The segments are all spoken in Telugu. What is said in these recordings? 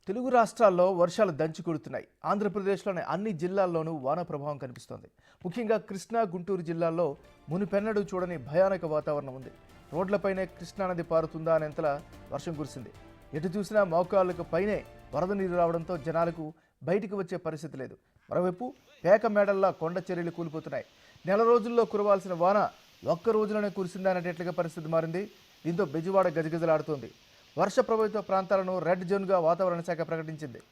తెలుగు రాష్ట్రాల్లో వర్షాలు దంచి కొడుతున్నాయి. ఆంధ్రప్రదేశ్లోని అన్ని జిల్లాల్లోనూ వాన ప్రభావం కనిపిస్తోంది. ముఖ్యంగా కృష్ణా, గుంటూరు జిల్లాల్లో మునిపెన్నడూ చూడని భయానక వాతావరణం ఉంది. రోడ్లపైనే కృష్ణానది పారుతుందా అనేంతలా వర్షం కురిసింది. ఎటు చూసినా మోకాళ్ళకు పైనే వరద నీరు రావడంతో జనాలకు బయటికి వచ్చే పరిస్థితి లేదు. మరోవైపు పేక మేడల్లా కొండ చర్యలు కూలిపోతున్నాయి. నెల రోజుల్లో కురవాల్సిన వాన ఒక్క రోజులోనే కురిసిందా అనేటట్లుగా పరిస్థితి మారింది. దీంతో బెజవాడ గజగజలాడుతోంది. వర్ష ప్రభావిత ప్రాంతాలను రెడ్ జోన్గా వాతావరణ శాఖ ప్రకటించింది.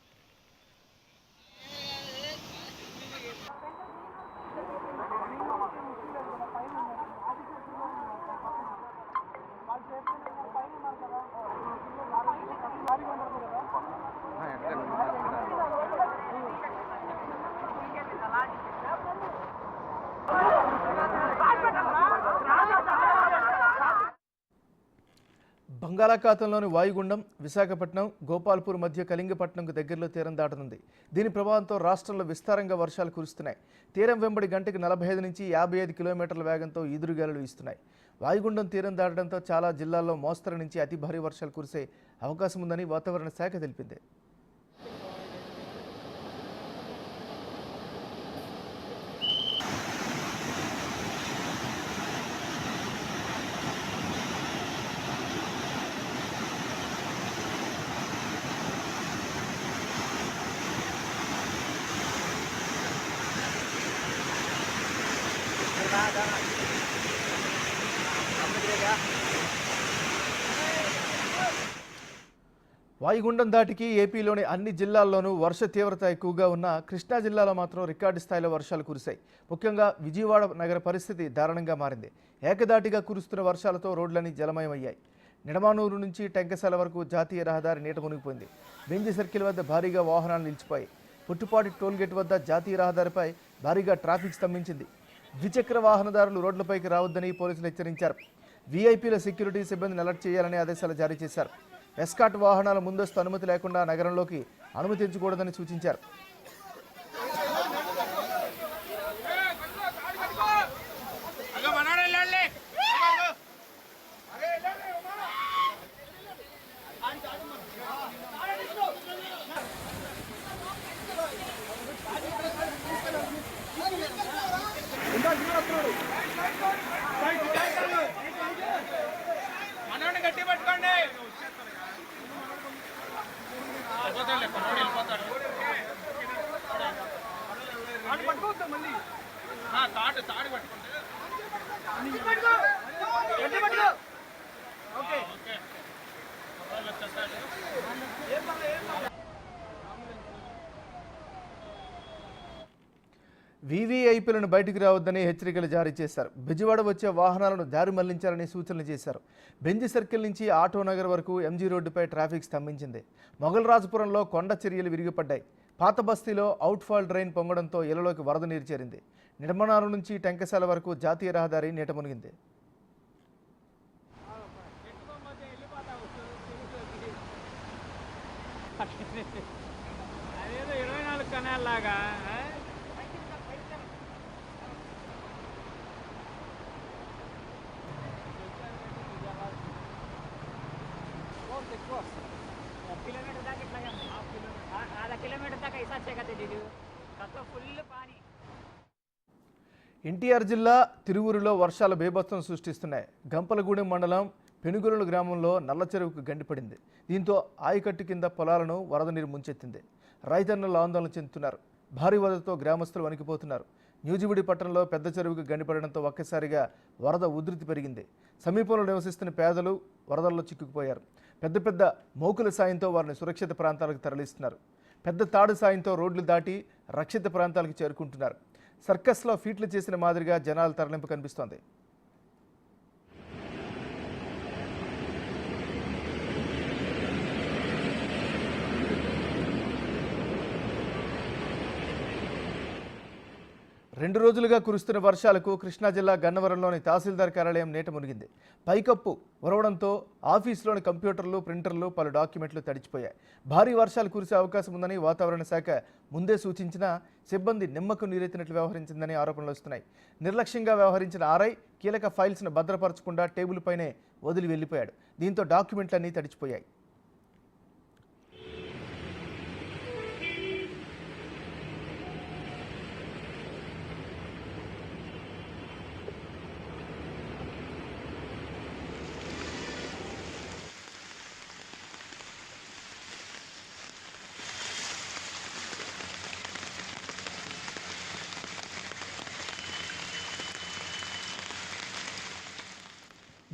బంగాళాఖాతంలోని వాయుగుండం విశాఖపట్నం, గోపాల్పూర్ మధ్య కళింగపట్నంకు దగ్గరలో తీరం దాటనుంది. దీని ప్రభావంతో రాష్ట్రంలో విస్తారంగా వర్షాలు కురుస్తున్నాయి. తీరం వెంబడి గంటకు 45 నుంచి 55 కిలోమీటర్ల వేగంతో ఈదురుగాలులు వీస్తున్నాయి. వాయుగుండం తీరం దాటడంతో చాలా జిల్లాల్లో మోస్తరు నుంచి అతి భారీ వర్షాలు కురిసే అవకాశం ఉందని వాతావరణ శాఖ తెలిపింది. వాయుగుండం దాటికి ఏపీలోని అన్ని జిల్లాల్లోనూ వర్ష తీవ్రత ఎక్కువగా ఉన్న కృష్ణా జిల్లాలో మాత్రం రికార్డు స్థాయిలో వర్షాలు కురిశాయి. ముఖ్యంగా విజయవాడ నగర పరిస్థితి దారుణంగా మారింది. ఏకదాటిగా కురుస్తున్న వర్షాలతో రోడ్లన్నీ జలమయమయ్యాయి. నిడమానూరు నుంచి టెంకసాల వరకు జాతీయ రహదారి నీట మునిగిపోయింది. బెంజి సర్కిల్ వద్ద భారీగా వాహనాలు నిలిచిపోయాయి. పుట్టుపాటి టోల్గేట్ వద్ద జాతీయ రహదారిపై భారీగా ట్రాఫిక్ స్తంభించింది. ద్విచక్ర వాహనదారులు రోడ్లపైకి రావద్దని పోలీసులు హెచ్చరించారు. వీఐపీల సెక్యూరిటీ సిబ్బందిని అలర్ట్ చేయాలని ఆదేశాలు జారీ చేశారు. ఎస్కాట్ వాహనాల ముందస్తు అనుమతి లేకుండా నగరంలోకి అనుమతించకూడదని సూచించారు. వీవీఐపీలను బయటికి రావద్దని హెచ్చరికలు జారీ చేశారు. బెజవాడ వచ్చే వాహనాలను దారి మళ్లించాలని సూచనలు చేశారు. బెంజి సర్కిల్ నుంచి ఆటోనగర్ వరకు ఎంజీ రోడ్డుపై ట్రాఫిక్ స్తంభించింది. మొగల్రాజపురంలో కొండ చర్యలు విరిగిపడ్డాయి. పాత బస్తీలో అవుట్ఫాల్ డ్రైన్ పొంగడంతో ఇళ్లలోకి వరద నీరు చేరింది. నిడమనారు నుంచి టెంకసాల వరకు జాతీయ రహదారి నీట మునిగింది. ఎన్టీఆర్ జిల్లా తిరువూరులో వర్షాలు బీభత్సం సృష్టిస్తున్నాయి. గంపలగూడెం మండలం పెనుగొలను గ్రామంలో నల్ల చెరువుకు గండిపడింది. దీంతో ఆయకట్టు కింద పొలాలను వరద నీరు ముంచెత్తింది. రైతన్నలు ఆందోళన చెందుతున్నారు. భారీ వరదతో గ్రామస్తులు వణికిపోతున్నారు. న్యూజిబిడి పట్టణంలో పెద్ద చెరువుకు గండిపడడంతో ఒక్కసారిగా వరద ఉధృతి పెరిగింది. సమీపంలో నివసిస్తున్న పేదలు వరదల్లో చిక్కుకుపోయారు. పెద్ద పెద్ద మోకుల సాయంతో వారిని సురక్షిత ప్రాంతాలకు తరలిస్తున్నారు. పెద్ద తాడు సాయంతో రోడ్లు దాటి రక్షిత ప్రాంతాలకు చేరుకుంటున్నారు. సర్కస్లో ఫీట్లు చేసిన మాదిరిగా జనాల తరలింపు కనిపిస్తోంది. రెండు రోజులుగా కురుస్తున్న వర్షాలకు కృష్ణా జిల్లా గన్నవరంలోని తహసీల్దార్ కార్యాలయం నీట మునిగింది. పైకప్పు ఉరవడంతో ఆఫీసులోని కంప్యూటర్లు, ప్రింటర్లు, పలు డాక్యుమెంట్లు తడిచిపోయాయి. భారీ వర్షాలు కురిసే అవకాశం ఉందని వాతావరణ శాఖ ముందే సూచించినా సిబ్బంది నిమ్మకు నీరెత్తినట్లు వ్యవహరించిందని ఆరోపణలు వస్తున్నాయి. నిర్లక్ష్యంగా వ్యవహరించిన ఆర్ఐ కీలక ఫైల్స్ను భద్రపరచకుండా టేబుల్ పైనే వదిలి వెళ్లిపోయాడు. దీంతో డాక్యుమెంట్లన్నీ తడిచిపోయాయి.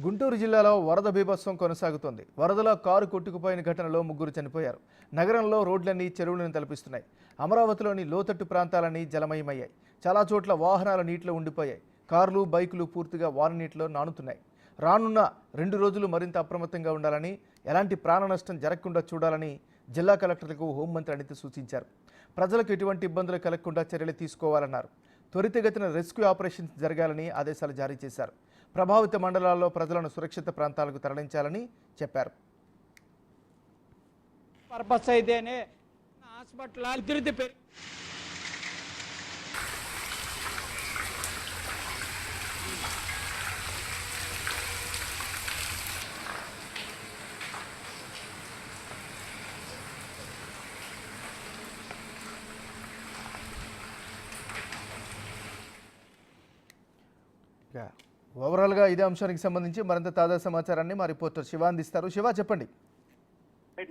గుంటూరు జిల్లాలో వరద బీభత్సం కొనసాగుతోంది. వరదలో కారు కొట్టుకుపోయిన ఘటనలో 3 చనిపోయారు. నగరంలో రోడ్లన్నీ చెరువులను తలపిస్తున్నాయి. అమరావతిలోని లోతట్టు ప్రాంతాలన్నీ జలమయమయ్యాయి. చాలా చోట్ల వాహనాలు నీటిలో ఉండిపోయాయి. కార్లు, బైకులు పూర్తిగా వాన నీటిలో నానుతున్నాయి. రానున్న 2 రోజులు మరింత అప్రమత్తంగా ఉండాలని, ఎలాంటి ప్రాణ నష్టం జరగకుండా చూడాలని జిల్లా కలెక్టర్లకు హోంమంత్రి అనిత సూచించారు. ప్రజలకు ఎటువంటి ఇబ్బందులు కలగకుండా చర్యలు తీసుకోవాలన్నారు. త్వరితగతిన రెస్క్యూ ఆపరేషన్స్ జరగాలని ఆదేశాలు జారీ చేశారు. ప్రభావిత మండలాల్లో ప్రజలను సురక్షిత ప్రాంతాలకు తరలించాలని చెప్పారు. పర్పస్ అయితేనే హాస్పిటల్ అభివృద్ధి ఓవరాల్గా ఇదే అంశానికి సంబంధించి మరింత తాజా సమాచారాన్ని మా రిపోర్టర్ శివ అందిస్తారు. శివ, చెప్పండి.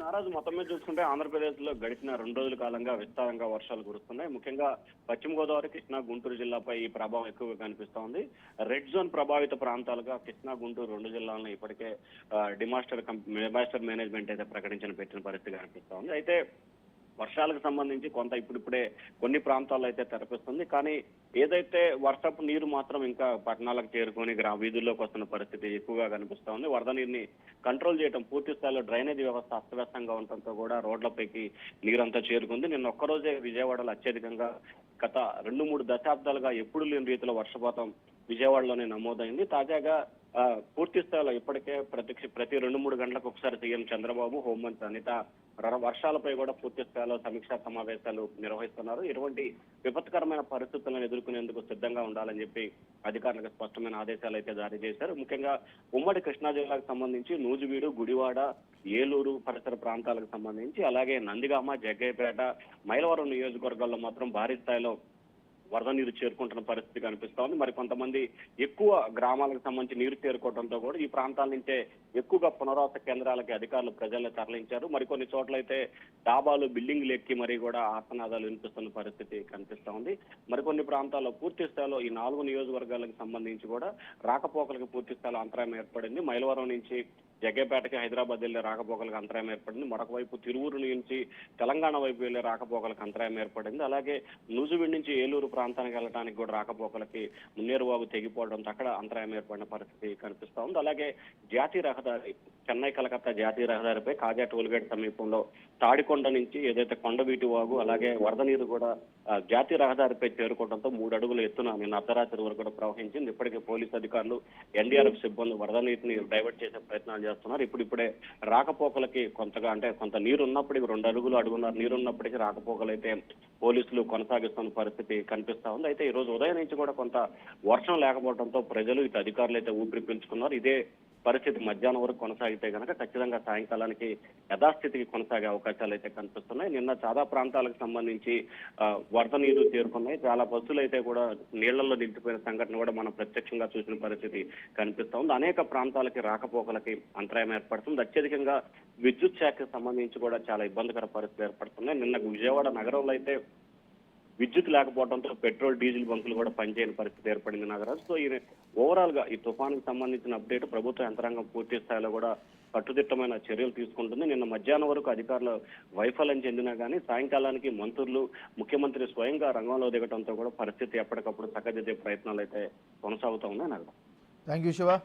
నారాజు మొత్తం మీద చూసుకుంటే ఆంధ్రప్రదేశ్ లో గడిచిన 2 రోజుల కాలంగా విస్తారంగా వర్షాలు కురుస్తున్నాయి. ముఖ్యంగా పశ్చిమ గోదావరి, కృష్ణా, గుంటూరు జిల్లాపై ఈ ప్రభావం ఎక్కువగా కనిపిస్తోంది. రెడ్ జోన్ ప్రభావిత ప్రాంతాలుగా కృష్ణా, గుంటూరు 2 జిల్లాలను ఇప్పటికే డిమాస్టర్ మేనేజ్మెంట్ అయితే పెట్టిన పరిస్థితి కనిపిస్తోంది. అయితే వర్షాలకు సంబంధించి కొంత ఇప్పుడిప్పుడే కొన్ని ప్రాంతాల్లో అయితే తెరపిస్తుంది. కానీ ఏదైతే వర్షపు నీరు మాత్రం ఇంకా పట్టణాలకు చేరుకొని వీధుల్లోకి వస్తున్న పరిస్థితి ఎక్కువగా కనిపిస్తా ఉంది. వరద నీరుని కంట్రోల్ చేయడం, పూర్తి స్థాయిలో డ్రైనేజీ వ్యవస్థ అస్తవ్యస్తంగా ఉండటంతో కూడా రోడ్లపైకి నీరంతా చేరుకుంది. నిన్న ఒక్కరోజే విజయవాడలో అత్యధికంగా గత 2-3 దశాబ్దాలుగా ఎప్పుడు లేని రీతిలో వర్షపాతం విజయవాడలోనే నమోదైంది. తాజాగా పూర్తి స్థాయిలో ఇప్పటికే ప్రతి 2-3 గంటలకు ఒకసారి సీఎం చంద్రబాబు, హోంమంత్రి అనిత వర్షాలపై కూడా పూర్తి స్థాయిలో సమీక్షా సమావేశాలు నిర్వహిస్తున్నారు. ఇటువంటి విపత్కరమైన పరిస్థితులను ఎదుర్కొనేందుకు సిద్ధంగా ఉండాలని చెప్పి అధికారులకు స్పష్టమైన ఆదేశాలు అయితే జారీ చేశారు. ముఖ్యంగా ఉమ్మడి కృష్ణా జిల్లాకు సంబంధించి నూజివీడు, గుడివాడ, ఏలూరు పరిసర ప్రాంతాలకు సంబంధించి, అలాగే నందిగామ, జగ్గయ్యపేట, మైలవరం నియోజకవర్గాల్లో మాత్రం భారీ స్థాయిలో వరద నీరు చేరుకుంటున్న పరిస్థితి కనిపిస్తా ఉంది. మరి కొంతమంది ఎక్కువ గ్రామాలకు సంబంధించి నీరు చేరుకోవడంతో కూడా ఈ ప్రాంతాల నుంచే ఎక్కువగా పునరావాస కేంద్రాలకి అధికారులు ప్రజల్ని తరలించారు. మరికొన్ని చోట్ల అయితే డాబాలు, బిల్డింగ్లు ఎక్కి మరీ కూడా ఆర్తనాదాలు వినిపిస్తున్న పరిస్థితి కనిపిస్తా ఉంది. మరికొన్ని ప్రాంతాల్లో పూర్తి స్థాయిలో ఈ 4 నియోజకవర్గాలకు సంబంధించి కూడా రాకపోకలకు పూర్తి స్థాయిలో అంతరాయం ఏర్పడింది. మైలవరం నుంచి జగ్గేపేటకి, హైదరాబాద్ వెళ్లే రాకపోకలకు అంతరాయం ఏర్పడింది. మరొక వైపు తిరువూరు నుంచి తెలంగాణ వైపు వెళ్లే రాకపోకలకు అంతరాయం ఏర్పడింది. అలాగే నూజివీడు నుంచి ఏలూరు ప్రాంతానికి వెళ్ళడానికి కూడా రాకపోకలకి మున్నేరువాగు తెగిపోవడంతో అక్కడ అంతరాయం ఏర్పడిన పరిస్థితి కనిపిస్తా ఉంది. అలాగే జాతీయ రహదారి, చెన్నై కలకత్తా జాతీయ రహదారిపై కాజా టోల్గేట్ సమీపంలో తాడికొండ నుంచి ఏదైతే కొండవీటి వాగు, అలాగే వరద నీరు కూడా జాతీయ రహదారిపై చేరుకోవడంతో 3 అడుగుల ఎత్తున నిన్న అర్ధరాత్రి వరకు కూడా ప్రవహించింది. ఇప్పటికే పోలీసు అధికారులు, ఎన్డీఆర్ఎఫ్ సిబ్బంది వరద నీటిని డైవర్ట్ చేసే ప్రయత్నాలు చేస్తున్నారు. ఇప్పుడిప్పుడే రాకపోకలకి కొంత నీరు ఉన్నప్పటికీ 2 అడుగున్నర నీరు ఉన్నప్పటికీ రాకపోకలు అయితే పోలీసులు కొనసాగిస్తున్న పరిస్థితి కనిపిస్తా ఉంది. అయితే ఈ రోజు ఉదయం నుంచి కూడా కొంత వర్షం లేకపోవడంతో ప్రజలు, ఇటు అధికారులు అయితే ఊపిరి పీల్చుకున్నారు. ఇదే పరిస్థితి మధ్యాహ్నం వరకు కొనసాగితే కనుక ఖచ్చితంగా సాయంకాలానికి యథాస్థితికి కొనసాగే అవకాశాలు అయితే కనిపిస్తున్నాయి. నిన్న చాలా ప్రాంతాలకు సంబంధించి వరద నీరు చేరుకున్నాయి. చాలా బస్సులు అయితే కూడా నీళ్లలో నిలిచిపోయిన సంఘటన కూడా మనం ప్రత్యక్షంగా చూసిన పరిస్థితి కనిపిస్తా ఉంది. అనేక ప్రాంతాలకి రాకపోకలకి అంతరాయం ఏర్పడుతుంది. అత్యధికంగా విద్యుత్ శాఖకు సంబంధించి కూడా చాలా ఇబ్బందికర పరిస్థితులు ఏర్పడుతున్నాయి. నిన్న విజయవాడ నగరంలో అయితే విద్యుత్ లేకపోవడంతో పెట్రోల్, డీజిల్ బంకులు కూడా పనిచేయని పరిస్థితి ఏర్పడింది నగరాలు. సో ఈ ఓవరాల్ గా ఈ తుఫానుకు సంబంధించిన అప్డేట్ ప్రభుత్వ యంత్రాంగం పూర్తి స్థాయిలో కూడా కట్టుదిట్టమైన చర్యలు తీసుకుంటుంది. నిన్న మధ్యాహ్నం వరకు అధికారులు వైఫల్యం చెందినా కానీ సాయంకాలానికి మంత్రులు, ముఖ్యమంత్రి స్వయంగా రంగంలో దిగడంతో కూడా పరిస్థితి ఎప్పటికప్పుడు చక్కదిద్దే ప్రయత్నాలు అయితే కొనసాగుతూ ఉన్నాయి నగరం. Thank you Shiva.